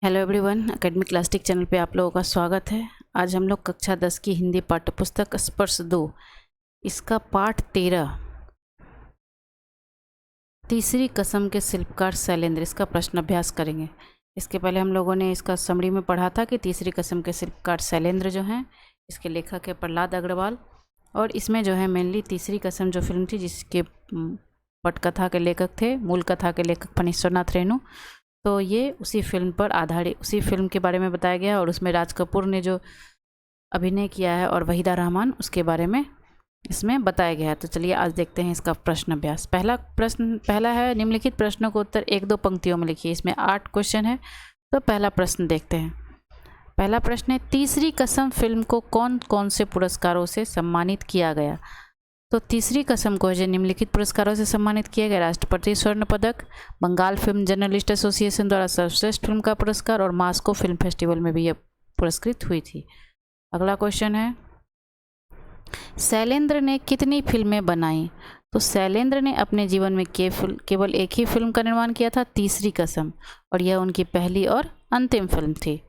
Hello everyone, academic clastic channel पे आप लोगों का स्वागत है। आज हम लोग कक्षा 10 की हिंदी पाठ्यपुस्तक स्पर्श 2 इसका पाठ 13 तीसरी कसम के शिल्पकार शैलेंद्र इसका प्रश्न अभ्यास करेंगे। इसके पहले हम लोगों ने इसका समरी में पढ़ा था कि तीसरी कसम के शिल्पकार शैलेंद्र जो हैं, इसके लेखक है प्रहलाद अग्रवाल। और इसमें जो है मेनली तीसरी कसम जो फिल्म थी जिसके पटकथा के लेखक थे, मूल कथा के लेखक फणीश्वरनाथ रेणु, तो ये उसी फिल्म पर आधारित, उसी फिल्म के बारे में बताया गया और उसमें राज कपूर ने जो अभिनय किया है और वहीदा रहमान, उसके बारे में इसमें बताया गया है। तो चलिए आज देखते हैं इसका प्रश्न अभ्यास। पहला है निम्नलिखित प्रश्नों को उत्तर 1-2 पंक्तियों में लिखिए। इसमें 8 क्वेश्चन है। तो पहला प्रश्न देखते हैं। पहला प्रश्न है, तीसरी कसम फिल्म को कौन कौन से पुरस्कारों से सम्मानित किया गया? तो तीसरी कसम को जो निम्नलिखित पुरस्कारों से सम्मानित किया गया: राष्ट्रपति स्वर्ण पदक, बंगाल फिल्म जर्नलिस्ट एसोसिएशन द्वारा सर्वश्रेष्ठ फिल्म का पुरस्कार और मास्को फिल्म फेस्टिवल में भी यह पुरस्कृत हुई थी। अगला क्वेश्चन है, शैलेंद्र ने कितनी फिल्में बनाई? तो शैलेंद्र ने अपने जीवन में केवल एक ही फिल्म का निर्माण किया था, तीसरी कसम, और यह उनकी पहली और अंतिम फिल्म थी।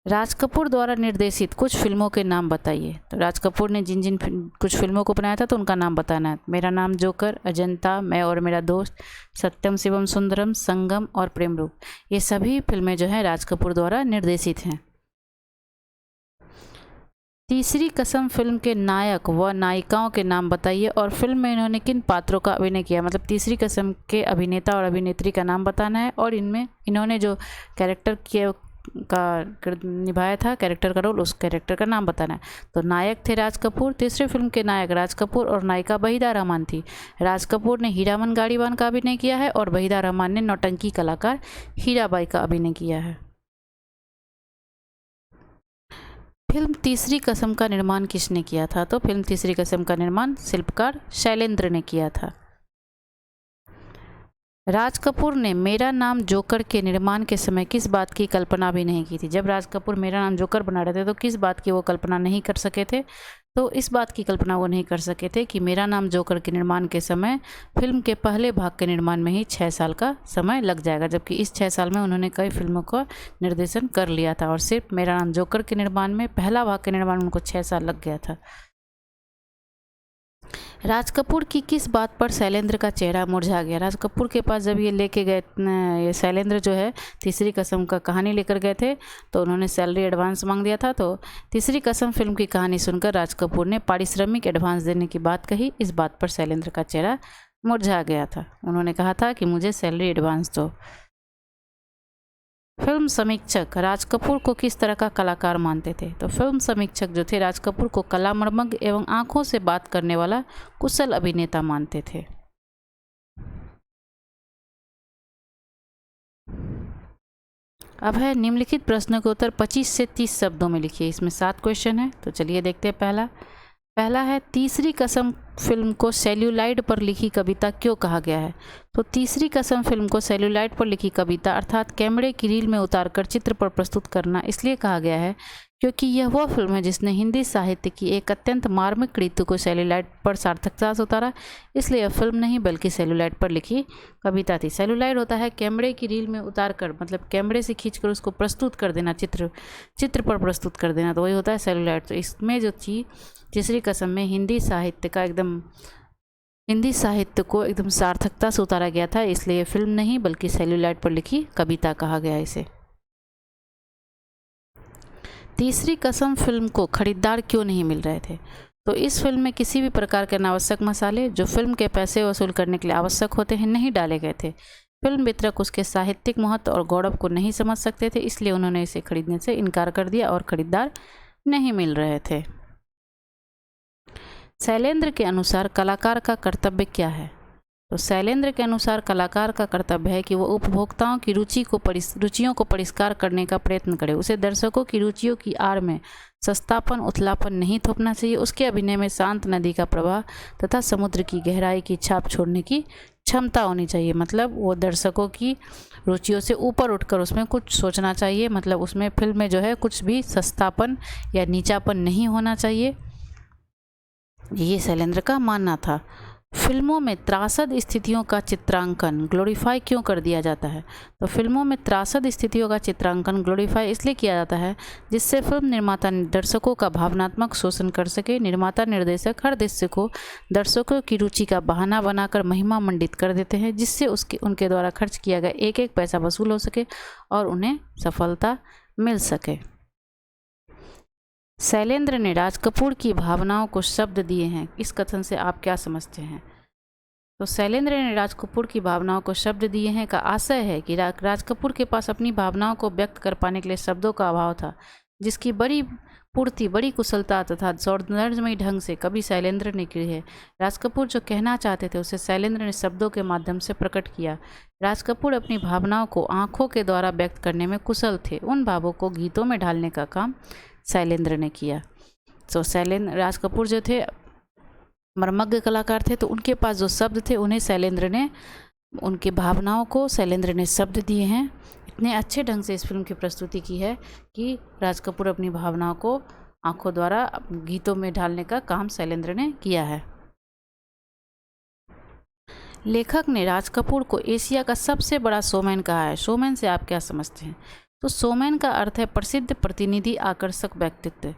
राज कपूर द्वारा निर्देशित कुछ फिल्मों के नाम बताइए। तो राज कपूर ने जिन जिन कुछ फिल्मों को बनाया था तो उनका नाम बताना है। मेरा नाम जोकर, अजंता, मैं और मेरा दोस्त, सत्यम शिवम सुंदरम, संगम और प्रेम रूप, ये सभी फिल्में जो हैं राज कपूर द्वारा निर्देशित हैं। तीसरी कसम फिल्म के नायक व नायिकाओं के नाम बताइए और फिल्म में इन्होंने किन पात्रों का अभिनय किया। मतलब तीसरी कसम के अभिनेता और अभिनेत्री का नाम बताना है और इनमें इन्होंने जो कैरेक्टर निभाया था, कैरेक्टर का रोल, उस कैरेक्टर का नाम बताना है। तो नायक थे राज कपूर, तीसरी फिल्म के नायक राज कपूर और नायिका वहीदा रहमान थी। राज कपूर ने हीरामन गाड़ीवान का अभिनय किया है और वहीदा रहमान ने नौटंकी कलाकार हीराबाई का अभिनय किया है। फिल्म तीसरी कसम का निर्माण किसने किया था? तो फिल्म तीसरी कसम का निर्माण शिल्पकार शैलेंद्र ने किया था। राज कपूर ने मेरा नाम जोकर के निर्माण के समय किस बात की कल्पना भी नहीं की थी? जब राज कपूर मेरा नाम जोकर बना रहे थे तो किस बात की वो कल्पना नहीं कर सके थे? तो इस बात की कल्पना वो नहीं कर सके थे कि मेरा नाम जोकर के निर्माण के समय फिल्म के पहले भाग के निर्माण में ही 6 साल का समय लग जाएगा, जबकि इस 6 साल में उन्होंने कई फिल्मों का निर्देशन कर लिया था और सिर्फ मेरा नाम जोकर के निर्माण में, पहला भाग के निर्माण में उनको 6 साल लग गया था। राज कपूर की किस बात पर शैलेंद्र का चेहरा मुरझा गया? राज कपूर के पास जब ये लेके गए, ये शैलेंद्र जो है तीसरी कसम का कहानी लेकर गए थे तो उन्होंने सैलरी एडवांस मांग दिया था। तो तीसरी कसम फिल्म की कहानी सुनकर राज कपूर ने पारिश्रमिक एडवांस देने की बात कही। इस बात पर शैलेंद्र का चेहरा मुरझा गया था। उन्होंने कहा था कि मुझे सैलरी एडवांस दो। फिल्म समीक्षक राज कपूर को किस तरह का कलाकार मानते थे? तो फिल्म समीक्षक जो थे राज कपूर को कलामर्मज्ञ एवं आंखों से बात करने वाला कुशल अभिनेता मानते थे। अब है निम्नलिखित प्रश्नों के उत्तर 25 से 30 शब्दों में लिखिए। इसमें 7 क्वेश्चन है। तो चलिए देखते हैं। पहला है, तीसरी कसम फिल्म को सेल्यूलाइड पर लिखी कविता क्यों कहा गया है? तो तीसरी कसम फिल्म को सेल्यूलाइड पर लिखी कविता अर्थात कैमरे की रील में उतारकर चित्र पर प्रस्तुत करना इसलिए कहा गया है क्योंकि यह वह फिल्म है जिसने हिंदी साहित्य की एक अत्यंत मार्मिक ऋतु को सेल्यूलाइड पर सार्थकता से उतारा। इसलिए यह फिल्म नहीं बल्कि सेल्यूलाइड पर लिखी कविता थी। सेल्यूलाइड होता है कैमरे की रील में उतारकर, मतलब कैमरे से खींचकर उसको प्रस्तुत कर देना, चित्र पर प्रस्तुत कर देना, तो वही होता है सेल्यूलाइड। तो इसमें जो थी तीसरी कसम में हिंदी साहित्य को एकदम सार्थकता से उतारा गया था, इसलिए फिल्म नहीं बल्कि सेल्यूलाइड पर लिखी कविता कहा गया इसे। तीसरी कसम फिल्म को खरीदार क्यों नहीं मिल रहे थे? तो इस फिल्म में किसी भी प्रकार के अनावश्यक मसाले जो फिल्म के पैसे वसूल करने के लिए आवश्यक होते हैं नहीं डाले गए थे। फिल्म वितरक उसके साहित्यिक महत्व और गौरव को नहीं समझ सकते थे, इसलिए उन्होंने इसे खरीदने से इनकार कर दिया और खरीदार नहीं मिल रहे थे। शैलेंद्र के अनुसार कलाकार का कर्तव्य क्या है? तो शैलेंद्र के अनुसार कलाकार का कर्तव्य है कि वो उपभोक्ताओं की रुचियों को परिष्कार करने का प्रयत्न करे। उसे दर्शकों की रुचियों की आड़ में सस्तापन, उथलापन नहीं थोपना चाहिए। उसके अभिनय में शांत नदी का प्रवाह तथा समुद्र की गहराई की छाप छोड़ने की क्षमता होनी चाहिए। मतलब वो दर्शकों की रुचियों से ऊपर उठकर उसमें कुछ सोचना चाहिए। मतलब उसमें फिल्म में जो है कुछ भी सस्तापन या नीचापन नहीं होना चाहिए, ये शैलेंद्र का मानना था। फिल्मों में त्रासद स्थितियों का चित्रांकन ग्लोरीफाई क्यों कर दिया जाता है? तो फिल्मों में त्रासद स्थितियों का चित्रांकन ग्लोरीफाई इसलिए किया जाता है जिससे फिल्म निर्माता दर्शकों का भावनात्मक शोषण कर सके। निर्माता निर्देशक हर दृश्य को दर्शकों की रुचि का बहाना बनाकर महिमा मंडित कर देते हैं, जिससे उनके द्वारा खर्च किया गया एक एक पैसा वसूल हो सके और उन्हें सफलता मिल सके। शैलेंद्र ने राज कपूर की भावनाओं को शब्द दिए हैं। इस कथन से आप क्या समझते हैं? तो शैलेंद्र ने राज कपूर की भावनाओं को शब्द दिए हैं का आशय है कि राज कपूर के पास अपनी भावनाओं को व्यक्त कर पाने के लिए शब्दों का अभाव था, जिसकी बड़ी पूर्ति बड़ी कुशलता तथा सौंदर्यमयी ढंग से कभी शैलेंद्र ने की है। राज कपूर जो कहना चाहते थे उसे शैलेंद्र ने शब्दों के माध्यम से प्रकट किया। राज कपूर अपनी भावनाओं को आंखों के द्वारा व्यक्त करने में कुशल थे। उन भावों को गीतों में ढालने का काम शैलेंद्र ने किया। तो राज कपूर जो थे मर्मज्ञ कलाकार थे, तो उनके पास जो शब्द थे उन्हें शैलेंद्र ने, उनकी भावनाओं को शैलेंद्र ने शब्द दिए हैं। इतने अच्छे ढंग से इस फिल्म की प्रस्तुति की है कि राज कपूर अपनी भावनाओं को आंखों द्वारा गीतों में ढालने का काम शैलेंद्र ने किया है। लेखक ने राज कपूर को एशिया का सबसे बड़ा शोमैन कहा है। शोमैन से आप क्या समझते हैं? तो शोमैन का अर्थ है प्रसिद्ध, प्रतिनिधि, आकर्षक व्यक्तित्व।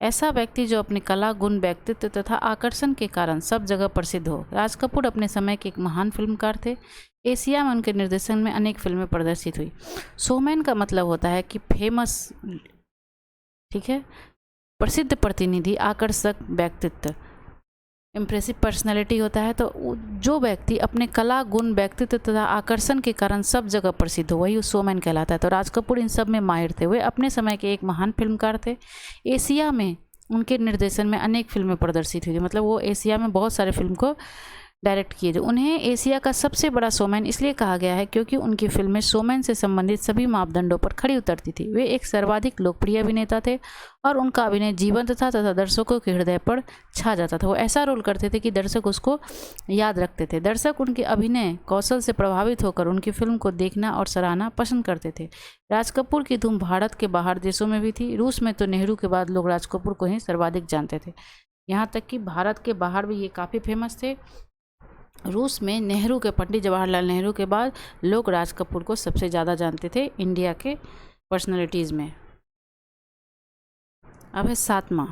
ऐसा व्यक्ति जो अपनी कला, गुण, व्यक्तित्व तथा आकर्षण के कारण सब जगह प्रसिद्ध हो। राज कपूर अपने समय के एक महान फिल्मकार थे। एशिया में उनके निर्देशन में अनेक फिल्में प्रदर्शित हुई। शोमैन का मतलब होता है कि फेमस, ठीक है, प्रसिद्ध, प्रतिनिधि, आकर्षक व्यक्तित्व, इम्प्रेसिव पर्सनैलिटी होता है। तो जो व्यक्ति अपने कला, गुण, व्यक्तित्व तथा आकर्षण के कारण सब जगह प्रसिद्ध हो, वही उस शोमैन कहलाता है। तो राज कपूर इन सब में माहिर थे। वे अपने समय के एक महान फिल्मकार थे। एशिया में उनके निर्देशन में अनेक फिल्में प्रदर्शित हुई थी, मतलब वो एशिया में बहुत सारे फिल्म को डायरेक्ट किए थे। उन्हें एशिया का सबसे बड़ा शोमैन इसलिए कहा गया है क्योंकि उनकी फिल्में शोमैन से संबंधित सभी मापदंडों पर खड़ी उतरती थी। वे एक सर्वाधिक लोकप्रिय अभिनेता थे और उनका अभिनय जीवंत था तथा दर्शकों के हृदय पर छा जाता था। वो ऐसा रोल करते थे कि दर्शक उसको याद रखते थे। दर्शक उनके अभिनय कौशल से प्रभावित होकर उनकी फिल्म को देखना और सराहना पसंद करते थे। राज कपूर की धूम भारत के बाहर देशों में भी थी। रूस में तो नेहरू के बाद लोग राज कपूर को ही सर्वाधिक जानते थे। यहाँ तक कि भारत के बाहर भी ये काफ़ी फेमस थे। रूस में नेहरू के, पंडित जवाहरलाल नेहरू के बाद लोग राज कपूर को सबसे ज़्यादा जानते थे इंडिया के पर्सनालिटीज़ में। अब है 7वां।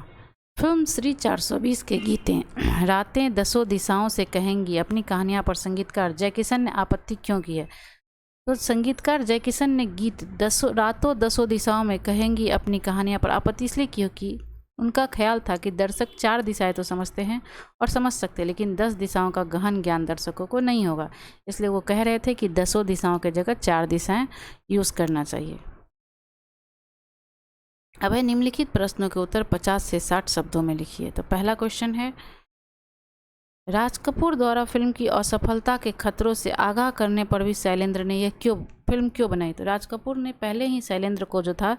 फिल्म श्री 420 के गीतें रातें दसों दिशाओं से कहेंगी अपनी कहानियाँ पर संगीतकार जय किशन ने आपत्ति क्यों की है? तो संगीतकार जय किशन ने गीत रातों दसों दिशाओं में कहेंगी अपनी कहानियाँ पर आपत्ति इसलिए की कि उनका ख्याल था कि दर्शक 4 दिशाएं तो समझते हैं और समझ सकते हैं, लेकिन 10 दिशाओं का गहन ज्ञान दर्शकों को नहीं होगा। इसलिए वो कह रहे थे कि दसों दिशाओं के जगह 4 दिशाएं यूज़ करना चाहिए। अब है निम्नलिखित प्रश्नों के उत्तर 50 से 60 शब्दों में लिखिए। तो पहला क्वेश्चन है, राज कपूर द्वारा फिल्म की असफलता के खतरों से आगाह करने पर भी शैलेंद्र ने यह फिल्म क्यों बनाई? तो राज कपूर ने पहले ही शैलेंद्र को, जो था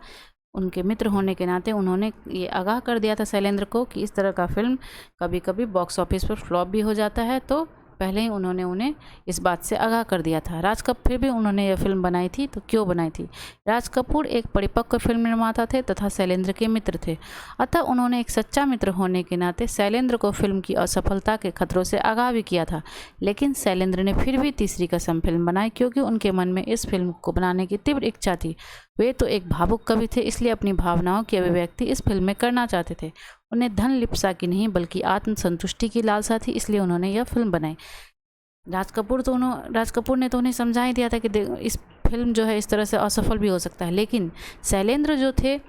उनके मित्र होने के नाते, उन्होंने ये आगाह कर दिया था शैलेंद्र को कि इस तरह का फिल्म कभी कभी बॉक्स ऑफिस पर फ्लॉप भी हो जाता है। तो पहले ही उन्होंने उन्हें इस बात से आगाह कर दिया था। फिर भी उन्होंने यह फिल्म बनाई थी। तो क्यों बनाई थी? राज कपूर एक परिपक्व फिल्म निर्माता थे तथा शैलेंद्र के मित्र थे, अतः उन्होंने एक सच्चा मित्र होने के नाते शैलेंद्र को फिल्म की असफलता के खतरों से आगाह भी किया था। लेकिन शैलेंद्र ने फिर भी तीसरी कसम फिल्म बनाई क्योंकि उनके मन में इस फिल्म को बनाने की तीव्र इच्छा थी। वे तो एक भावुक कवि थे, इसलिए अपनी भावनाओं की अभिव्यक्ति इस फिल्म में करना चाहते थे। उन्हें धन लिप्सा की नहीं बल्कि आत्मसंतुष्टि की लालसा थी, इसलिए उन्होंने यह फिल्म बनाई। राज कपूर ने तो उन्हें समझा ही दिया था कि इस फिल्म जो है इस तरह से असफल भी हो सकता है। लेकिन शैलेंद्र जो थे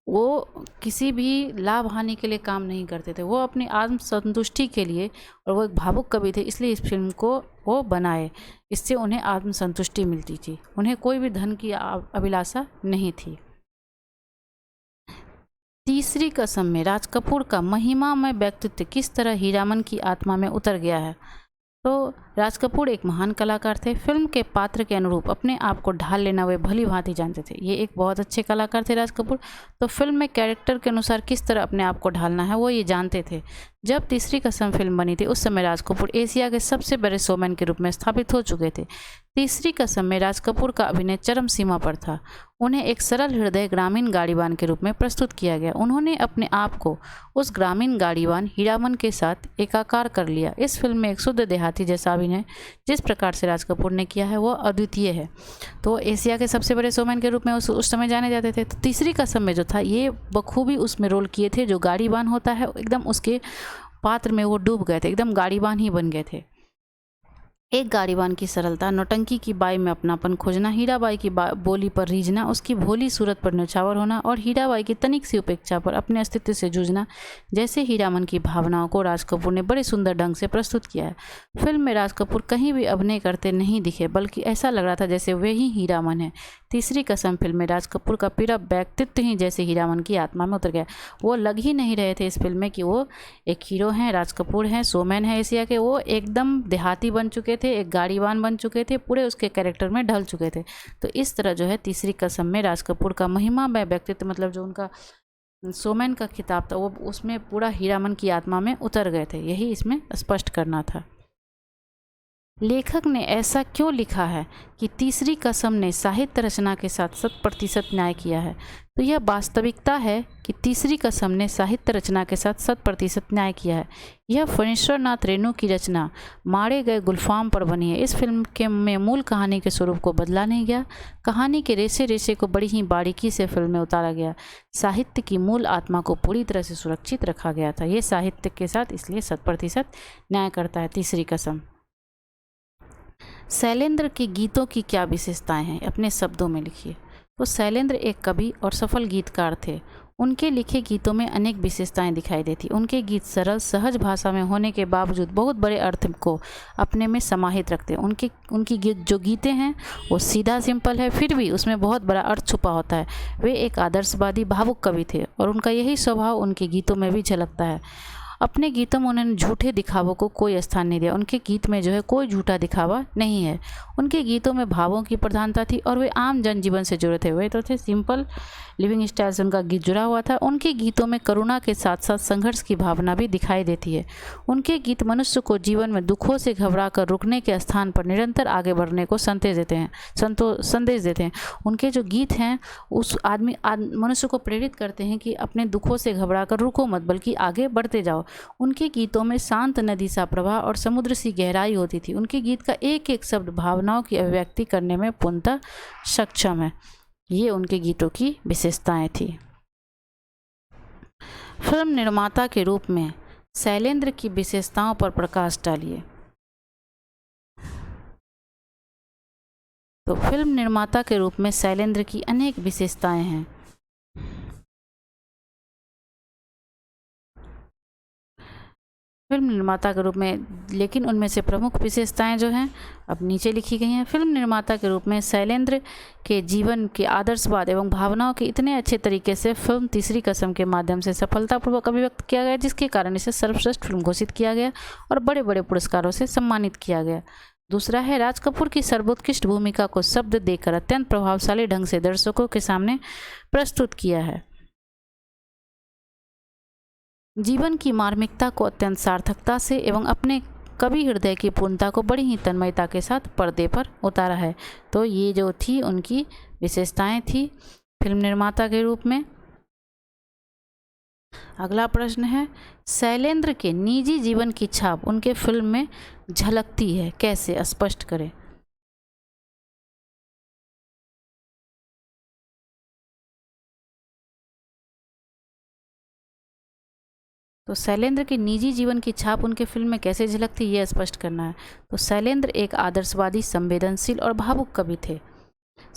वो किसी भी लाभ हानि के लिए काम नहीं करते थे, वो अपनी आत्मसंतुष्टि के लिए, और वो एक भावुक कवि थे, इसलिए इस फिल्म को वो बनाए। इससे उन्हें आत्मसंतुष्टि मिलती थी, उन्हें कोई भी धन की अभिलाषा नहीं थी। तीसरी कसम में राज कपूर का महिमामय व्यक्तित्व किस तरह हीरामन की आत्मा में उतर गया है? तो राज कपूर एक महान कलाकार थे। फिल्म के पात्र के अनुरूप अपने आप को ढाल लेना वे भली भांति जानते थे। ये एक बहुत अच्छे कलाकार थे राज कपूर। तो फिल्म में कैरेक्टर के अनुसार किस तरह अपने आप को ढालना है वो ये जानते थे। जब तीसरी कसम फिल्म बनी थी उस समय राज कपूर एशिया के सबसे बड़े शोमैन के रूप में स्थापित हो चुके थे। तीसरी कसम में राज कपूर का अभिनय चरम सीमा पर था। उन्हें एक सरल हृदय ग्रामीण गाड़ीवान के रूप में प्रस्तुत किया गया। उन्होंने अपने आप को उस ग्रामीण गाड़ीवान हीरामन के साथ एकाकार कर लिया। इस फिल्म में एक शुद्ध देहाती जैसा अभिनय जिस प्रकार से राज कपूर ने किया है वह अद्वितीय है। तो एशिया के सबसे बड़े शोमैन के रूप में उस समय जाने जाते थे। तो तीसरी कसम में जो था ये बखूबी उसमें रोल किए थे। जो गाड़ीवान होता है एकदम उसके पात्र में वो डूब गए थे, एकदम गाड़ीवान ही बन गए थे। एक गाड़ीवान की सरलता, नौटंकी की बाई में अपनापन खोजना, हीराबाई की बोली पर रीझना, उसकी भोली सूरत पर न्यौछावर होना और हीराबाई की तनिक सी उपेक्षा पर अपने अस्तित्व से जूझना जैसे हीरामन की भावनाओं को राज कपूर ने बड़े सुंदर ढंग से प्रस्तुत किया है। फिल्म में राज कपूर कहीं भी अभिनय करते नहीं दिखे, बल्कि ऐसा लग रहा था जैसे वे ही हीरामन है। तीसरी कसम फिल्म में राज कपूर का पूरा व्यक्तित्व ही जैसे हीरामन की आत्मा में उतर गया। वो लग ही नहीं रहे थे इस फिल्म में कि वो एक हीरो हैं, राज कपूर हैं, शोमैन हैं एशिया के। वो एकदम देहाती बन चुके थे, एक गाड़ीवान बन चुके थे, पूरे उसके कैरेक्टर में ढल चुके थे। तो इस तरह जो है तीसरी कसम में राज कपूर का महिमामय व्यक्तित्व, मतलब जो उनका शोमैन का खिताब था, वो उसमें पूरा हीरामन की आत्मा में उतर गए थे। यही इसमें स्पष्ट करना था। लेखक ने ऐसा क्यों लिखा है कि तीसरी कसम ने साहित्य रचना के साथ 100% न्याय किया है? तो यह वास्तविकता है कि तीसरी कसम ने साहित्य रचना के साथ 100% न्याय किया है। यह फणीश्वरनाथ रेणु की रचना मारे गए गुलफाम पर बनी है। इस फिल्म के में मूल कहानी के स्वरूप को बदला नहीं गया। कहानी के रेशे रेशे को बड़ी ही बारीकी से फिल्म में उतारा गया। साहित्य की मूल आत्मा को पूरी तरह से सुरक्षित रखा गया था। ये साहित्य के साथ इसलिए 100% न्याय करता है तीसरी कसम। शैलेंद्र के गीतों की क्या विशेषताएं हैं, अपने शब्दों में लिखिए। तो शैलेंद्र एक कवि और सफल गीतकार थे। उनके लिखे गीतों में अनेक विशेषताएं दिखाई देती। उनके गीत सरल सहज भाषा में होने के बावजूद बहुत बड़े अर्थ को अपने में समाहित रखते हैं। उनकी जो गीतें हैं वो सीधा सिंपल है, फिर भी उसमें बहुत बड़ा अर्थ छुपा होता है। वे एक आदर्शवादी भावुक कवि थे और उनका यही स्वभाव उनके गीतों में भी झलकता है। अपने गीतों में उन्होंने झूठे दिखावों को कोई स्थान नहीं दिया। उनके गीत में जो है कोई झूठा दिखावा नहीं है। उनके गीतों में भावों की प्रधानता थी और वे आम जनजीवन से जुड़े थे। वे तो थे सिंपल लिविंग स्टाइल से उनका गीत जुड़ा हुआ था। उनके गीतों में करुणा के साथ साथ संघर्ष की भावना भी दिखाई देती है। उनके गीत मनुष्य को जीवन में दुखों से घबराकर रुकने के स्थान पर निरंतर आगे बढ़ने को संदेश देते हैं। उनके जो गीत हैं उस मनुष्य को प्रेरित करते हैं कि अपने दुखों से घबराकर रुको मत, बल्कि आगे बढ़ते जाओ। उनके गीतों में शांत नदी सा प्रवाह और समुद्र सी गहराई होती थी। उनके गीत का एक एक शब्द भावनाओं की अभिव्यक्ति करने में पूर्णतः सक्षम है। ये उनके गीतों की विशेषताएं थी। फिल्म निर्माता के रूप में शैलेंद्र की विशेषताओं पर प्रकाश डालिए। तो फिल्म निर्माता के रूप में शैलेंद्र की अनेक विशेषताएं हैं। फिल्म निर्माता के रूप में, लेकिन उनमें से प्रमुख विशेषताएं जो हैं अब नीचे लिखी गई हैं। फिल्म निर्माता के रूप में शैलेंद्र के जीवन के आदर्शवाद एवं भावनाओं के इतने अच्छे तरीके से फिल्म तीसरी कसम के माध्यम से सफलतापूर्वक अभिव्यक्त किया गया, जिसके कारण इसे सर्वश्रेष्ठ फिल्म घोषित किया गया और बड़े बड़े पुरस्कारों से सम्मानित किया गया। दूसरा है, राज कपूर की सर्वोत्कृष्ट भूमिका को शब्द देकर अत्यंत प्रभावशाली ढंग से दर्शकों के सामने प्रस्तुत किया है। जीवन की मार्मिकता को अत्यंत सार्थकता से एवं अपने कवि हृदय की पूर्णता को बड़ी ही तन्मयता के साथ पर्दे पर उतारा है। तो ये जो थी उनकी विशेषताएं थी फिल्म निर्माता के रूप में। अगला प्रश्न है, शैलेंद्र के निजी जीवन की छाप उनके फिल्म में झलकती है, कैसे, स्पष्ट करें। तो शैलेंद्र के निजी जीवन की छाप उनके फिल्म में कैसे झलकती, यह स्पष्ट करना है। तो शैलेंद्र एक आदर्शवादी, संवेदनशील और भावुक कवि थे।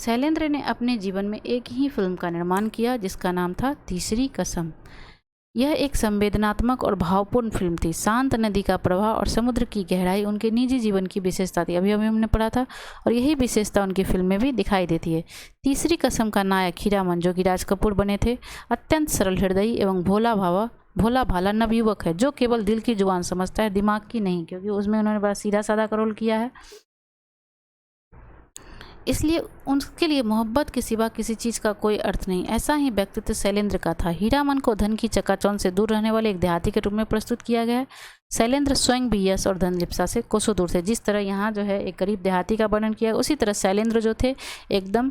शैलेंद्र ने अपने जीवन में एक ही फिल्म का निर्माण किया जिसका नाम था तीसरी कसम। यह एक संवेदनात्मक और भावपूर्ण फिल्म थी। शांत नदी का प्रवाह और समुद्र की गहराई उनके निजी जीवन की विशेषता थी। अभी हमने पढ़ा था, और यही विशेषता उनकी फिल्म में भी दिखाई देती है। तीसरी कसम का नायक हीरामन, जो कि राज कपूर बने थे, अत्यंत सरल हृदयी एवं भोला भावा भोला भाला नवयुवक है जो केवल दिल की जुबान समझता है, दिमाग की नहीं, क्योंकि उसमें उन्होंने बड़ा सीधा साधा का रोल किया है। इसलिए उनके लिए मोहब्बत के सिवा किसी चीज़ का कोई अर्थ नहीं। ऐसा ही व्यक्तित्व शैलेंद्र का था। हीरामन को धन की चकाचौंध से दूर रहने वाले एक देहाती के रूप में प्रस्तुत किया गया है। शैलेंद्र स्वयं भी यश और धन लिप्सा से कोसों दूर थे। जिस तरह यहाँ जो है एक गरीब देहाती का वर्णन किया, उसी तरह शैलेंद्र जो थे एकदम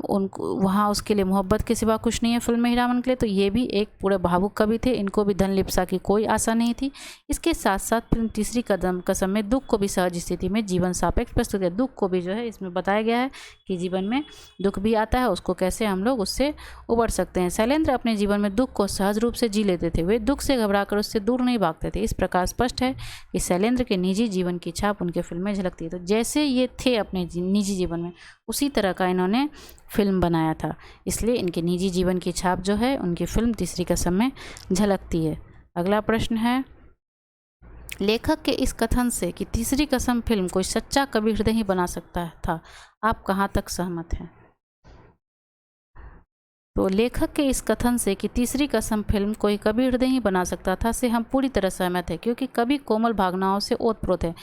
उनको वहाँ उसके लिए मोहब्बत के सिवा कुछ नहीं है फिल्म में हीरामन के लिए। तो ये भी एक पूरे भावुक कवि थे, इनको भी धन लिप्सा की कोई आशा नहीं थी। इसके साथ साथ फिल्म तीसरी कसम में दुख को भी सहज स्थिति में जीवन सापेक्ष प्रस्तुत है। दुख को भी जो है इसमें बताया गया है कि जीवन में दुख भी आता है, उसको कैसे हम लोग उससे उबर सकते हैं। शैलेंद्र अपने जीवन में दुख को सहज रूप से जी लेते थे, वे दुख से घबराकर उससे दूर नहीं भागते थे। इस प्रकार स्पष्ट है कि शैलेंद्र के निजी जीवन की छाप उनके फिल्म में झलकती है। तो जैसे ये थे अपने निजी जीवन में, उसी तरह का इन्होंने फिल्म बनाया था, इसलिए इनके निजी जीवन की छाप जो है उनकी फिल्म तीसरी कसम में झलकती है। अगला प्रश्न है, लेखक के इस कथन से कि तीसरी कसम फिल्म कोई सच्चा कवि हृदय ही बना सकता था, आप कहाँ तक सहमत हैं? तो लेखक के इस कथन से कि तीसरी कसम फिल्म कोई कवि हृदय ही बना सकता था से हम पूरी तरह सहमत हैं, क्योंकि कवि कोमल भावनाओं से ओतप्रोत है।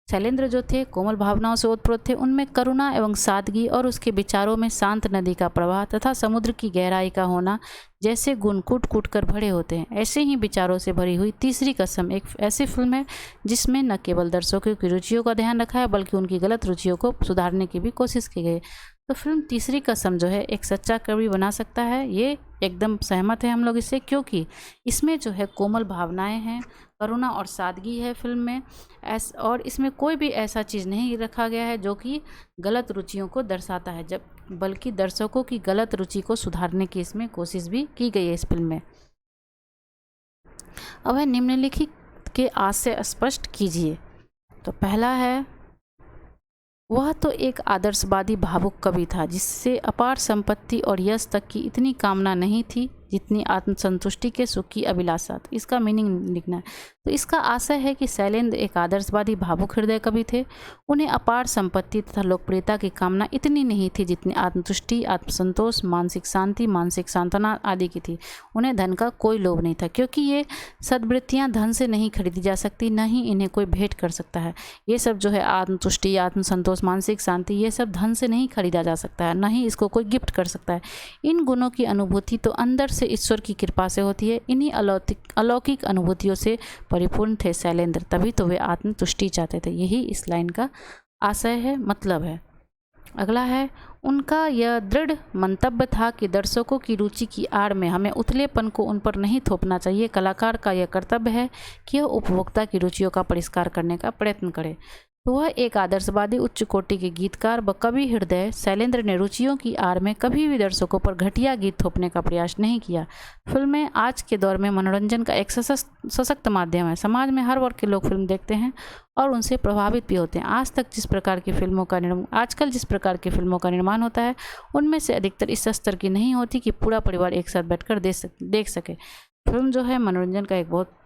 शैलेंद्र जो थे कोमल भावनाओं से ओतप्रोत थे, उनमें करुणा एवं सादगी और उसके विचारों में शांत नदी का प्रवाह तथा समुद्र की गहराई का होना जैसे गुण कूट कूट कर भरे होते हैं। ऐसे ही विचारों से भरी हुई तीसरी कसम एक ऐसी फिल्म है जिसमें न केवल दर्शकों की रुचियों का ध्यान रखा है, बल्कि उनकी गलत रुचियों को सुधारने की भी कोशिश की गई। तो फिल्म तीसरी कसम जो है एक सच्चा कवि बना सकता है, ये एकदम सहमत है हम लोग इससे, क्योंकि इसमें जो है कोमल भावनाएं हैं, करुणा और सादगी है फिल्म में, और इसमें कोई भी ऐसा चीज़ नहीं रखा गया है जो कि गलत रुचियों को दर्शाता है, जब बल्कि दर्शकों की गलत रुचि को सुधारने की इसमें कोशिश भी की गई है इस फिल्म में। अब है निम्नलिखित के आशय स्पष्ट कीजिए। तो पहला है, वह तो एक आदर्शवादी भावुक कवि था जिससे अपार संपत्ति और यश तक की इतनी कामना नहीं थी जितनी आत्मसंतुष्टि के सुख की अभिलाषा। इसका मीनिंग लिखना है। तो इसका आशय है कि शैलेंद्र एक आदर्शवादी भावुक हृदय कवि थे। उन्हें अपार संपत्ति तथा लोकप्रियता की कामना इतनी नहीं थी जितनी आत्मतुष्टि, आत्मसंतोष, मानसिक शांति, मानसिक सांत्वना आदि की थी। उन्हें धन का कोई लोभ नहीं था, क्योंकि ये सद्वृत्तियाँ धन से नहीं खरीदी जा सकती, न ही इन्हें कोई भेंट कर सकता है। ये सब जो है आत्मतुष्टि, आत्मसंतोष, मानसिक शांति, ये सब धन से नहीं खरीदा जा सकता है, न ही इसको कोई गिफ्ट कर सकता है। इन गुणों की अनुभूति तो अंदर से ईश्वर की कृपा से होती है। इन्हीं अलौकिक अनुभूतियों से परिपूर्ण थे शैलेंद्र, तभी तो वे आत्मतुष्टि चाहते थे। यही इस लाइन का आशय है, मतलब है। अगला है, उनका यह दृढ़ मंतव्य था कि दर्शकों की रुचि की आड़ में हमें उथलेपन को उन पर नहीं थोपना चाहिए। कलाकार का यह कर्तव्य है कि वह उपभोक्ता की रुचियों का परिष्कार करने का प्रयत्न करे। तो वह एक आदर्शवादी उच्च कोटि के गीतकार व कवि हृदय शैलेंद्र ने रुचियों की आड़ में कभी भी दर्शकों पर घटिया गीत थोपने का प्रयास नहीं किया। फिल्में आज के दौर में मनोरंजन का एक सशक्त माध्यम है। समाज में हर वर्ग के लोग फिल्म देखते हैं और उनसे प्रभावित भी होते हैं। आजकल जिस प्रकार की फिल्मों का निर्माण होता है, उनमें से अधिकतर इस स्तर की नहीं होती कि पूरा परिवार एक साथ बैठकर देख सके। फिल्म जो है मनोरंजन का एक बहुत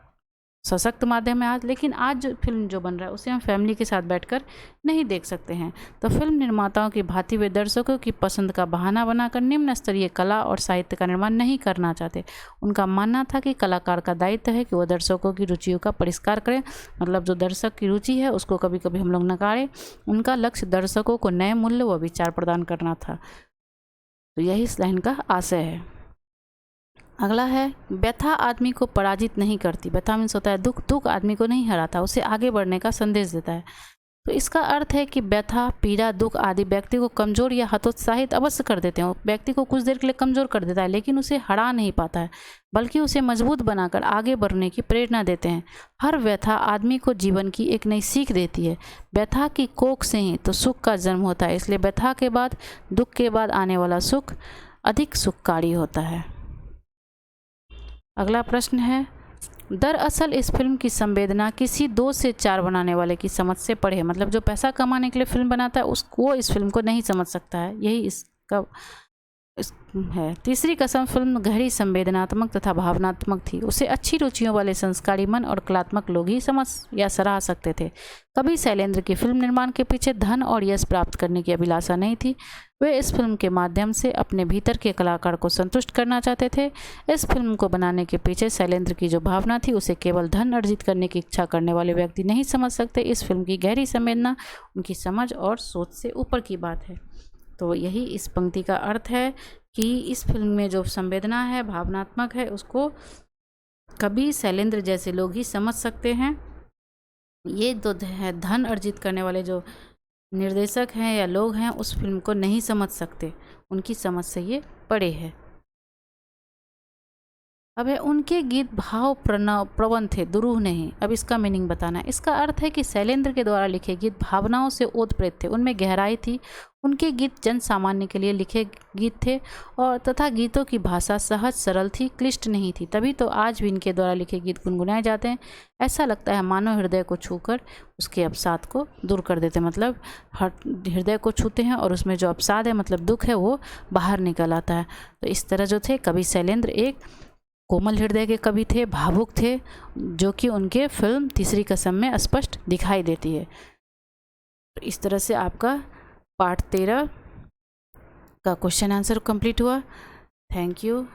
सशक्त माध्यम है आज, लेकिन आज जो फिल्म जो बन रहा है उसे हम फैमिली के साथ बैठकर नहीं देख सकते हैं। तो फिल्म निर्माताओं की भांति वे दर्शकों की पसंद का बहाना बनाकर निम्न स्तरीय कला और साहित्य का निर्माण नहीं करना चाहते। उनका मानना था कि कलाकार का दायित्व है कि वह दर्शकों की रुचियों का परिष्कार करें, मतलब जो दर्शक की रुचि है उसको कभी कभी हम लोग नकारें। उनका लक्ष्य दर्शकों को नए मूल्य व विचार प्रदान करना था। तो यही इस लाइन का आशय है। अगला है, व्यथा आदमी को पराजित नहीं करती। व्यथा मीन्स होता है दुख। दुख आदमी को नहीं हराता, उसे आगे बढ़ने का संदेश देता है। तो इसका अर्थ है कि व्यथा, पीड़ा, दुख आदि व्यक्ति को कमज़ोर या हतोत्साहित अवश्य कर देते हैं। व्यक्ति को कुछ देर के लिए कमज़ोर कर देता है, लेकिन उसे हरा नहीं पाता है, बल्कि उसे मजबूत बनाकर आगे बढ़ने की प्रेरणा देते हैं। हर व्यथा आदमी को जीवन की एक नई सीख देती है। व्यथा की कोख से ही तो सुख का जन्म होता है, इसलिए व्यथा के बाद, दुख के बाद आने वाला सुख अधिक सुखकारी होता है। अगला प्रश्न है, दरअसल इस फिल्म की संवेदना किसी 2 से 4 बनाने वाले की समझ से परे है। मतलब जो पैसा कमाने के लिए फिल्म बनाता है वो इस फिल्म को नहीं समझ सकता है, यही इसका है। तीसरी कसम फिल्म गहरी संवेदनात्मक तथा भावनात्मक थी। उसे अच्छी रुचियों वाले संस्कारी मन और कलात्मक लोग ही समझ या सराह सकते थे। कवि शैलेंद्र की फिल्म निर्माण के पीछे धन और यश प्राप्त करने की अभिलाषा नहीं थी। वे इस फिल्म के माध्यम से अपने भीतर के कलाकार को संतुष्ट करना चाहते थे। इस फिल्म को बनाने के पीछे शैलेंद्र की जो भावना थी उसे केवल धन अर्जित करने की इच्छा करने वाले व्यक्ति नहीं समझ सकते। इस फिल्म की गहरी संवेदना उनकी समझ और सोच से ऊपर की बात है। तो यही इस पंक्ति का अर्थ है कि इस फिल्म में जो संवेदना है, भावनात्मक है, उसको कवि शैलेंद्र जैसे लोग ही समझ सकते हैं। ये तो है धन अर्जित करने वाले जो निर्देशक हैं या लोग हैं उस फिल्म को नहीं समझ सकते, उनकी समझ से ये परे है। अब है उनके गीत भाव प्रवण थे, दुरूह नहीं। अब इसका मीनिंग बताना है। इसका अर्थ है कि शैलेंद्र के द्वारा लिखे गीत भावनाओं से ओतप्रोत थे, उनमें गहराई थी। उनके गीत जन सामान्य के लिए लिखे गीत थे और तथा गीतों की भाषा सहज सरल थी, क्लिष्ट नहीं थी। तभी तो आज भी इनके द्वारा लिखे गीत गुनगुनाए जाते हैं। ऐसा लगता है मानव हृदय को छूकर उसके अवसाद को दूर कर देते, मतलब हृदय को छूते हैं और उसमें जो अवसाद है मतलब दुख है वो बाहर निकल आता है। तो इस तरह जो थे कवि शैलेंद्र एक कोमल हृदय के कवि थे, भावुक थे, जो कि उनके फिल्म तीसरी कसम में स्पष्ट दिखाई देती है। तो इस तरह से आपका पार्ट 13 का क्वेश्चन आंसर कंप्लीट हुआ। Thank you.